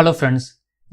Hello friends,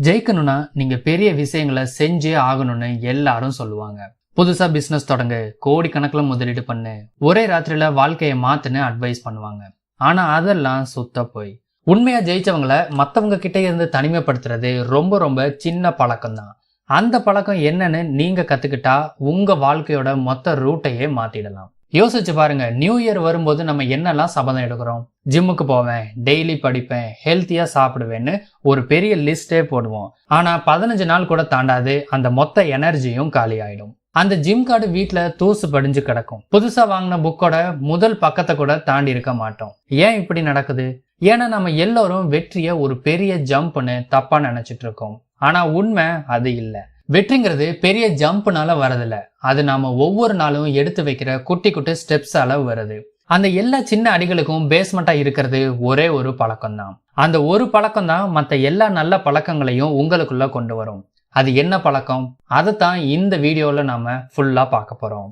ஜெயிக்கணும்னா நீங்க பெரிய விஷயங்களை செஞ்சே ஆகணும்னு எல்லாரும் சொல்லுவாங்க. புதுசா பிசினஸ் தொடங்கு, கோடிக்கணக்கில் முதலீடு பண்ணு, ஒரே ராத்திரியில வாழ்க்கையை மாத்துன்னு அட்வைஸ் பண்ணுவாங்க. ஆனா அதெல்லாம் சுத்த போய். உண்மையா ஜெயிச்சவங்களை மத்தவங்க கிட்ட இருந்து தனிமைப்படுத்துறது ரொம்ப ரொம்ப சின்ன பழக்கம் தான். அந்த பழக்கம் என்னன்னு நீங்க கத்துக்கிட்டா உங்க வாழ்க்கையோட மொத்த ரூட்டையே மாத்திடலாம். யோசிச்சு பாருங்க, நியூ இயர் வரும்போது நம்ம என்னெல்லாம் சபதம் எடுக்கிறோம். ஜிம்முக்கு போவேன், டெய்லி படிப்பேன், ஹெல்த்தியா சாப்பிடுவேன்னு ஒரு பெரிய லிஸ்டே போடுவோம். ஆனா 15 நாள் கூட தாண்டாது, அந்த மொத்த எனர்ஜியும் காலி ஆயிடும். அந்த ஜிம் கார்டு வீட்டுல தூசு படிஞ்சு கிடக்கும். புதுசா வாங்கின புக்கோட முதல் பக்கத்தை கூட தாண்டி இருக்க மாட்டோம். ஏன் இப்படி நடக்குது? ஏன்னா நம்ம எல்லோரும் வெற்றிய ஒரு பெரிய ஜம்ப்னு தப்பா நினைச்சிட்டு இருக்கோம். ஆனா உண்மை அது இல்லை. வெற்றிங்கிறது பெரிய ஜம்ப்னால வரதில்ல, அது நாம ஒவ்வொரு நாளும் எடுத்து வைக்கிற குட்டி குட்டி ஸ்டெப்ஸால வருது. அந்த எல்லா சின்ன அடிகளுக்கும் பேஸ்மெண்டா இருக்கிறது ஒரே ஒரு பழக்கம் தான். அந்த ஒரு பழக்கம் தான் மற்ற எல்லா நல்ல பழக்கங்களையும் உங்களுக்குள்ள கொண்டு வரும். அது என்ன பழக்கம்? அதைத்தான் இந்த வீடியோல நாம ஃபுல்லா பார்க்க போறோம்.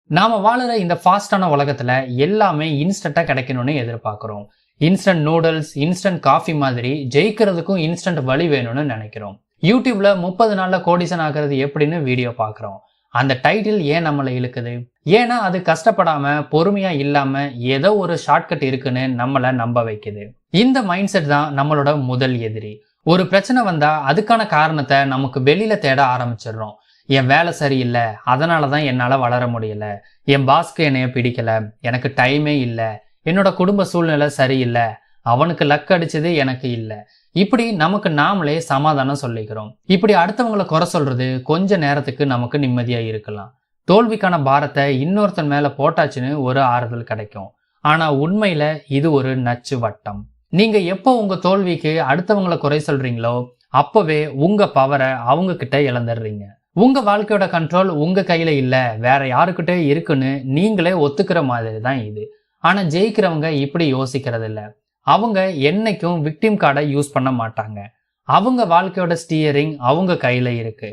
நாம வாழற இந்த ஃபாஸ்டான உலகத்துல எல்லாமே இன்ஸ்டன்டா கிடைக்கணும்னு எதிர்பார்க்கிறோம். இன்ஸ்டன்ட் நூடுல்ஸ், இன்ஸ்டன்ட் காஃபி மாதிரி ஜெயிக்கிறதுக்கும் இன்ஸ்டன்ட் வழி வேணும்னு நினைக்கிறோம். யூடியூப்ல 30 நாள்ல கோடீசன் ஆகிறது எப்படின்னு வீடியோ பார்க்குறோம். அந்த டைட்டில் ஏன் நம்மளை இழுக்குது? ஏன்னா அது கஷ்டப்படாம பொறுமையா இல்லாம ஏதோ ஒரு ஷார்ட்கட் இருக்குன்னு நம்மளை நம்ப வைக்குது. இந்த மைண்ட் செட் தான் நம்மளோட முதல் எதிரி. ஒரு பிரச்சனை வந்தா அதுக்கான காரணத்தை நமக்கு வெளியில தேட ஆரம்பிச்சிடுறோம். என் வேலை சரியில்லை, அதனாலதான் என்னால வளர முடியல. என் பாஸ்க்கு என்னைய பிடிக்கல, எனக்கு டைமே இல்லை, என்னோட குடும்ப சூழ்நிலை சரியில்லை, அவனுக்கு லக் அடிச்சது எனக்கு இல்லை. இப்படி நமக்கு நாமளே சமாதானம் சொல்லிக்கிறோம். இப்படி அடுத்தவங்களை குறை சொல்றது கொஞ்ச நேரத்துக்கு நமக்கு நிம்மதியா இருக்கலாம். தோல்விக்கான பாரத்தை இன்னொருத்தன் மேல போட்டாச்சுன்னு ஒரு ஆறுதல் கிடைக்கும். ஆனா உண்மையில இது ஒரு நச்சு வட்டம். நீங்க எப்போ உங்க தோல்விக்கு அடுத்தவங்களை குறை சொல்றீங்களோ அப்பவே உங்க பவரை அவங்க கிட்ட இழந்துடுறீங்க. உங்க வாழ்க்கையோட கண்ட்ரோல் உங்க கையில இல்ல, வேற யாருக்கிட்டே இருக்குன்னு நீங்களே ஒத்துக்கிற மாதிரி தான் இது. ஆனா ஜெயிக்கிறவங்க இப்படி யோசிக்கிறது இல்ல. அவங்க என்னைக்கும் விக்டிம் கார்டை யூஸ் பண்ண மாட்டாங்க. அவங்க வாழ்க்கையோட ஸ்டியரிங் அவங்க கையில இருக்கு.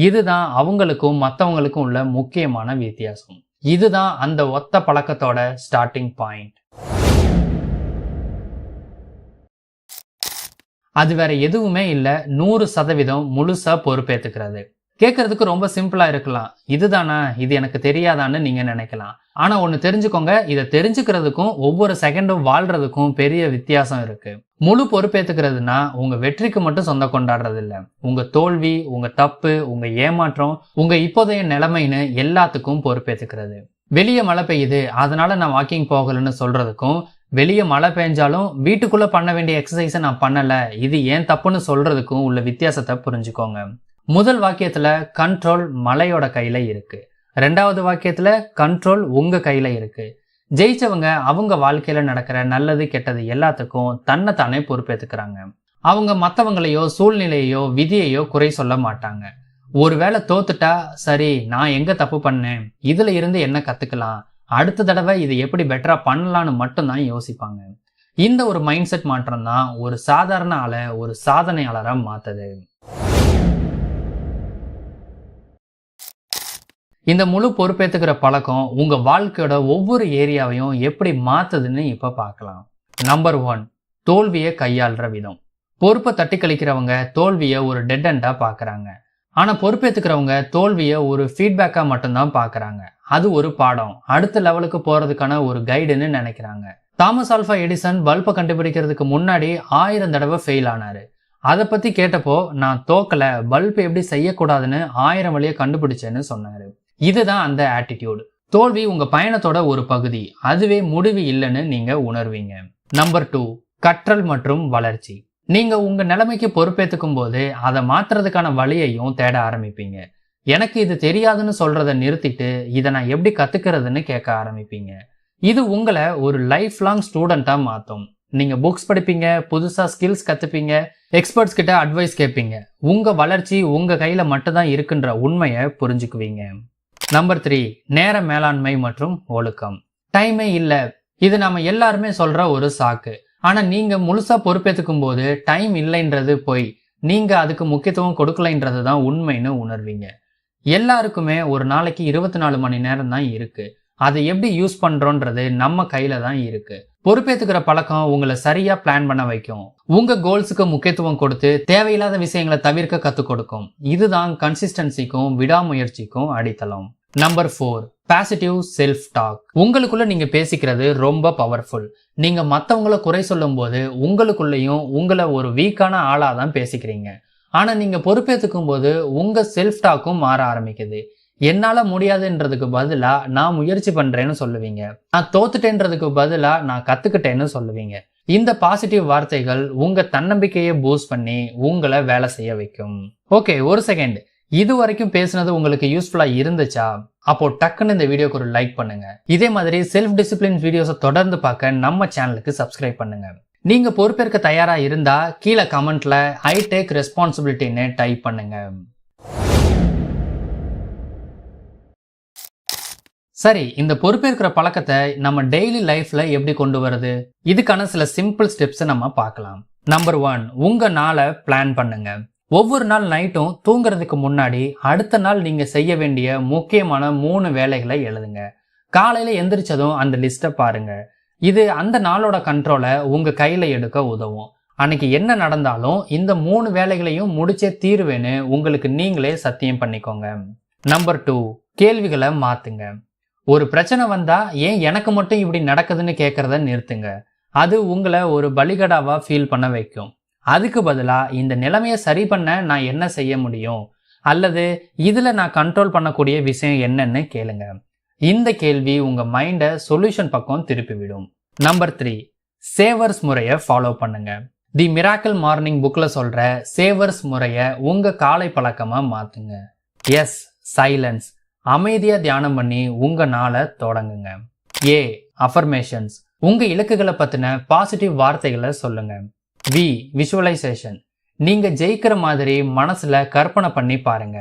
இதுதான் அவங்களுக்கும் மற்றவங்களுக்கும் உள்ள முக்கியமான வித்தியாசம். இதுதான் அந்த ஒத்த பழக்கத்தோட ஸ்டார்டிங் பாயிண்ட். அது வேற எதுவுமே இல்ல, 100% முழுசா பொறுப்பேத்துக்கிறது. கேட்கறதுக்கு ரொம்ப சிம்பிளா இருக்கலாம். இதுதானா, இது எனக்கு தெரியாதான்னு நீங்க நினைக்கலாம். ஆனா ஒண்ணு தெரிஞ்சுக்கோங்க, இதை தெரிஞ்சுக்கிறதுக்கும் ஒவ்வொரு செகண்டும் வாழ்றதுக்கும் பெரிய வித்தியாசம் இருக்கு. முழு பொறுப்பேத்துக்கிறதுனா உங்க வெற்றிக்கு மட்டும் சொந்தம் கொண்டாடுறது இல்ல, உங்க தோல்வி, உங்க தப்பு, உங்க ஏமாற்றம், உங்க இப்போதைய நிலைமைன்னு எல்லாத்துக்கும் பொறுப்பேத்துக்கிறது. வெளியே மழை பெய்யுது அதனால நான் வாக்கிங் போகலன்னு சொல்றதுக்கும், வெளியே மழை பெஞ்சாலும் வீட்டுக்குள்ள பண்ண வேண்டிய எக்ஸசைஸை நான் பண்ணல, இது ஏன் தப்புன்னு சொல்றதுக்கும் உள்ள வித்தியாசத்தை புரிஞ்சுக்கோங்க. முதல் வாக்கியத்துல கண்ட்ரோல் மலையோட கையில இருக்கு. 2வது வாக்கியத்துல கண்ட்ரோல் உங்க கையில இருக்கு. ஜெயிச்சவங்க அவங்க வாழ்க்கையில நடக்கிற நல்லது கெட்டது எல்லாத்துக்கும் தன்னைத்தானே பொறுப்பேத்துக்கிறாங்க. அவங்க மற்றவங்களையோ சூழ்நிலையோ விதியையோ குறை சொல்ல மாட்டாங்க. ஒருவேளை தோத்துட்டா சரி, நான் எங்க தப்பு பண்ணேன், இதுல இருந்து என்ன கத்துக்கலாம், அடுத்த தடவை இது எப்படி பெட்டரா பண்ணலான்னு மட்டும்தான் யோசிப்பாங்க. இந்த ஒரு மைண்ட் செட் மாற்றம் தான் ஒரு சாதாரண ஆளை ஒரு சாதனையாளரா மாத்துது. இந்த முழு பொறுப்பேத்துக்கிற பழக்கம் உங்க வாழ்க்கையோட ஒவ்வொரு ஏரியாவையும் எப்படி மாத்துதுன்னு இப்ப பார்க்கலாம். நம்பர் 1, தோல்வியை கையாளுற விதம். பொறுப்பை தட்டி கழிக்கிறவங்க தோல்வியை ஒரு டெட் எண்டா பாக்குறாங்க. ஆனா பொறுப்பேத்துக்கிறவங்க தோல்வியை ஒரு ஃபீட்பேக்கா மட்டும்தான் பாக்குறாங்க. அது ஒரு பாடம், அடுத்த லெவலுக்கு போறதுக்கான ஒரு கைடுன்னு நினைக்கிறாங்க. தாமஸ் ஆல்வா எடிசன் பல்பை கண்டுபிடிக்கிறதுக்கு முன்னாடி 1000 தடவை ஃபெயில் ஆனாரு. அதை பத்தி கேட்டப்போ, நான் தோக்கல, பல்ப் எப்படி செய்யக்கூடாதுன்னு 1000 வழியை கண்டுபிடிச்சேன்னு சொன்னாரு. இதுதான் அந்த ஆட்டிடியூட். தோல்வி உங்க பயணத்தோட ஒரு பகுதி, அதுவே முடிவு இல்லைன்னு நீங்க உணர்வீங்க. நம்பர் 2, கற்றல் மற்றும் வளர்ச்சி. நீங்க உங்க நிலைமைக்கு பொறுப்பேற்றுக்கும் போது அதை மாத்துறதுக்கான வழியையும் தேட ஆரம்பிப்பீங்க. எனக்கு இது தெரியாதுன்னு சொல்றதை நிறுத்திட்டு இதை நான் எப்படி கத்துக்கிறதுன்னு கேட்க ஆரம்பிப்பீங்க. இது உங்களை ஒரு லைஃப் லாங் ஸ்டூடெண்டா மாத்தும். நீங்க புக்ஸ் படிப்பீங்க, புதுசா ஸ்கில்ஸ் கத்துப்பீங்க, எக்ஸ்பர்ட்ஸ் கிட்ட அட்வைஸ் கேட்பீங்க. உங்க வளர்ச்சி உங்க கையில மட்டும்தான் இருக்குன்ற உண்மையை புரிஞ்சுக்குவீங்க. நம்பர் 3, நேர மேலாண்மை மற்றும் ஒழுக்கம். டைமே இல்ல, இது நாம எல்லாருமே சொல்ற ஒரு சாக்கு. ஆனா நீங்க முழுசா பொறுப்பேற்றுக்கும் போது டைம் இல்லைன்றது போய், நீங்க அதுக்கு முக்கியத்துவம் கொடுக்கலைன்றது தான் உண்மைன்னு உணர்வீங்க. எல்லாருக்குமே ஒரு நாளைக்கு 24 மணி நேரம் தான் இருக்கு. அதை எப்படி யூஸ் பண்றோன்றது நம்ம கையில தான் இருக்கு. பொறுப்பேத்துக்கிற பழக்கம் உங்களை சரியா பிளான் பண்ண வைக்கும். உங்க கோல்ஸுக்கு முக்கியத்துவம் கொடுத்து தேவையில்லாத விஷயங்களை தவிர்க்க கத்துக் கொடுக்கும். இதுதான் கன்சிஸ்டன்சிக்கும் விடாமுயற்சிக்கும் அடித்தளம். Number 4, positive self talk. உங்களுக்குள்ள நீங்க பேசிக்கிறது ரொம்ப பவர்ஃபுல். நீங்க மத்தவங்கள குறை சொல்லும் போது உங்களுக்குள்ளேயும் உங்களை ஒரு வீக்கான ஆளா தான் பேசிக்கிறீங்க. ஆனா நீங்க பொறுப்பேற்றுக்கும் போது உங்க செல்ஃப் டாக்கும் மாற ஆரம்பிக்குது. என்னால முடியாதுன்றதுக்கு பதிலா நான் முயற்சி பண்றேன்னு சொல்லுவீங்க. நான் தோத்துட்டேன்றதுக்கு பதிலா நான் கத்துக்கிட்டேன்னு சொல்லுவீங்க. இந்த பாசிட்டிவ் வார்த்தைகள் உங்க தன்னம்பிக்கையை பூஸ்ட் பண்ணி உங்களை வேலை செய்ய வைக்கும். ஓகே, ஒரு செகண்ட். இது வரைக்கும் பேசுனது உங்களுக்கு யூஸ்ஃபுல்லா இருந்துச்சா? அப்போ டக்குன்னு இந்த வீடியோக்கு ஒரு லைக் பண்ணுங்க. இதே மாதிரி செல்ஃப் டிசிப்ளின் வீடியோஸை தொடர்ந்து பார்க்க நம்ம சேனலுக்கு சப்ஸ்கிரைப் பண்ணுங்க. நீங்க பொறுப்பேற்க தயாரா இருந்தா கீழே கமெண்ட்ல ஐ டேக் ரெஸ்பான்சிபிலிட்டின்னு டைப் பண்ணுங்க. சரி, இந்த பொறுப்பேற்கிற பழக்கத்தை நம்ம டெய்லி லைஃப்ல எப்படி கொண்டு வருது? இதுக்கான சில சிம்பிள் ஸ்டெப்ஸ் நம்ம பார்க்கலாம். நம்பர் 1, உங்க நாளை பிளான் பண்ணுங்க. ஒவ்வொரு நாள் நைட்டும் தூங்குறதுக்கு முன்னாடி அடுத்த நாள் நீங்க செய்ய வேண்டிய முக்கியமான 3 வேலைகளை எழுதுங்க. காலையில எந்திரிச்சதும் அந்த லிஸ்ட்டை பாருங்க. இது அந்த நாளோட கண்ட்ரோலை உங்க கையில எடுக்க உதவும். அன்னைக்கு என்ன நடந்தாலும் இந்த 3 வேலைகளையும் முடிச்சே தீருவேன்னு உங்களுக்கு நீங்களே சத்தியம் பண்ணிக்கோங்க. நம்பர் 2, கேள்விகளை மாத்துங்க. ஒரு பிரச்சனை வந்தா ஏன் எனக்கு மட்டும் இப்படி நடக்குதுன்னு கேட்கறத நிறுத்துங்க. அது உங்களை ஒரு பலிகடாவா ஃபீல் பண்ண வைக்கும். அதுக்கு பதிலா இந்த நிலைமையை சரி பண்ண நான் என்ன செய்ய முடியும், அல்லது இதுல நான் கண்ட்ரோல் பண்ணக்கூடிய விஷயம் என்னன்னு கேளுங்க. இந்த கேள்வி உங்க மைண்டை சொல்யூஷன் பக்கம் திருப்பி விடும். நம்பர் 3, சேவர்ஸ் முறையை ஃபாலோ பண்ணுங்க. தி மிராக்கிள் மார்னிங் புக்ல சொல்ற சேவர்ஸ் முறையை உங்க காலை பழக்கமா மாத்துங்க. S, silence. அமைதியா தியானம் பண்ணி உங்க நாளை தொடங்குங்க. A, affirmations. உங்க இலக்குகளை பத்தின பாசிட்டிவ் வார்த்தைகளை சொல்லுங்க. V, visualisation. நீங்க ஜெயிக்கிற மாதிரி மனசுல கற்பனை பண்ணி பாருங்க.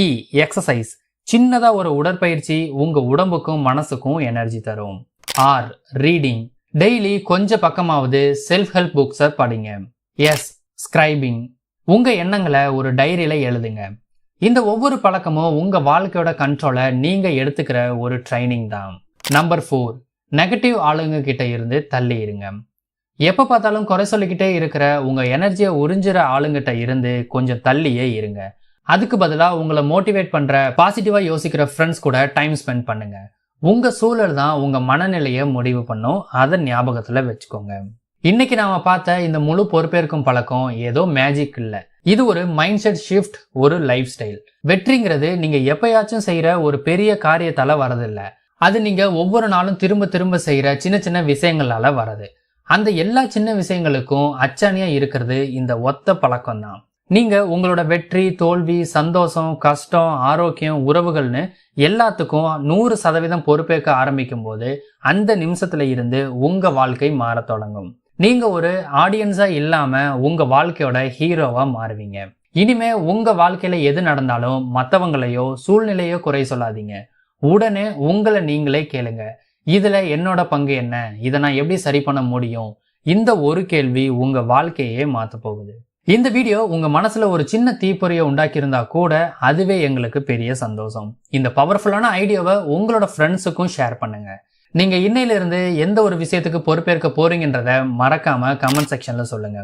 E, exercise. சின்னதா ஒரு உடற்பயிற்சி உங்க உடம்புக்கும் மனசுக்கும் எனர்ஜி தரும். R, reading. டெய்லி கொஞ்சம் பக்கமாவது செல்ஃப் ஹெல்ப் புக்ஸை படிங்க. S, scribing. உங்க எண்ணங்களை ஒரு டைரியில எழுதுங்க. இந்த ஒவ்வொரு பழக்கமும் உங்க வாழ்க்கையோட கண்ட்ரோலை நீங்க எடுத்துக்கிற ஒரு ட்ரைனிங் தான். நம்பர் 4, நெகட்டிவ் ஆளுங்க கிட்ட இருந்து தள்ளி இருங்க. எப்ப பார்த்தாலும் குறை சொல்லிக்கிட்டே இருக்கிற உங்க எனர்ஜியை உறிஞ்சுற ஆளுங்கிட்ட இருந்து கொஞ்சம் தள்ளியே இருங்க. அதுக்கு பதிலாக உங்களை மோட்டிவேட் பண்ற பாசிட்டிவா யோசிக்கிற ஃப்ரெண்ட்ஸ் கூட டைம் ஸ்பெண்ட் பண்ணுங்க. உங்க சூழல் தான் உங்க மனநிலையை முடிவு பண்ணும். அதை ஞாபகத்துல வச்சுக்கோங்க. இன்னைக்கு நாம பார்த்த இந்த முழு பொறுப்பேற்கும் பழக்கம் ஏதோ மேஜிக் இல்ல. இது ஒரு மைண்ட் செட் ஷிஃப்ட், ஒரு லைஃப் ஸ்டைல். வெற்றிங்கிறது நீங்க எப்பயாச்சும் செய்யற ஒரு பெரிய காரியத்தால வரதில்லை. அது நீங்க ஒவ்வொரு நாளும் திரும்ப திரும்ப செய்யற சின்ன சின்ன விஷயங்களால வரது. அந்த எல்லா சின்ன விஷயங்களுக்கும் அச்சாணியா இருக்கிறது இந்த ஒத்த பழக்கம் தான். நீங்க உங்களோட வெற்றி, தோல்வி, சந்தோஷம், கஷ்டம், ஆரோக்கியம், உறவுகள்னு எல்லாத்துக்கும் 100% பொறுப்பேற்க ஆரம்பிக்கும் போது அந்த நிமிஷத்துல இருந்து உங்க வாழ்க்கை மாற தொடங்கும். நீங்க ஒரு ஆடியன்ஸா இல்லாம உங்க வாழ்க்கையோட ஹீரோவா மாறுவீங்க. இனிமே உங்க வாழ்க்கையில எது நடந்தாலும் மத்தவங்களையோ சூழ்நிலையோ குறை சொல்லாதீங்க. உடனே உங்களை நீங்களே கேளுங்க. இதுல என்னோட பங்கு என்ன? இதை நான் எப்படி சரி பண்ண முடியும்? இந்த ஒரு கேள்வி உங்க வாழ்க்கையே மாத்த போகுது. இந்த வீடியோ உங்க மனசுல ஒரு சின்ன தீப்பொறியை உண்டாக்கி இருந்தா கூட அதுவே எங்களுக்கு பெரிய சந்தோஷம். இந்த பவர்ஃபுல்லான ஐடியாவை உங்களோட ஃப்ரெண்ட்ஸுக்கும் ஷேர் பண்ணுங்க. நீங்க இன்னையிலிருந்து எந்த ஒரு விஷயத்துக்கு பொறுப்பேற்க போறீங்கன்றத மறக்காம கமெண்ட் செக்ஷன்ல சொல்லுங்க.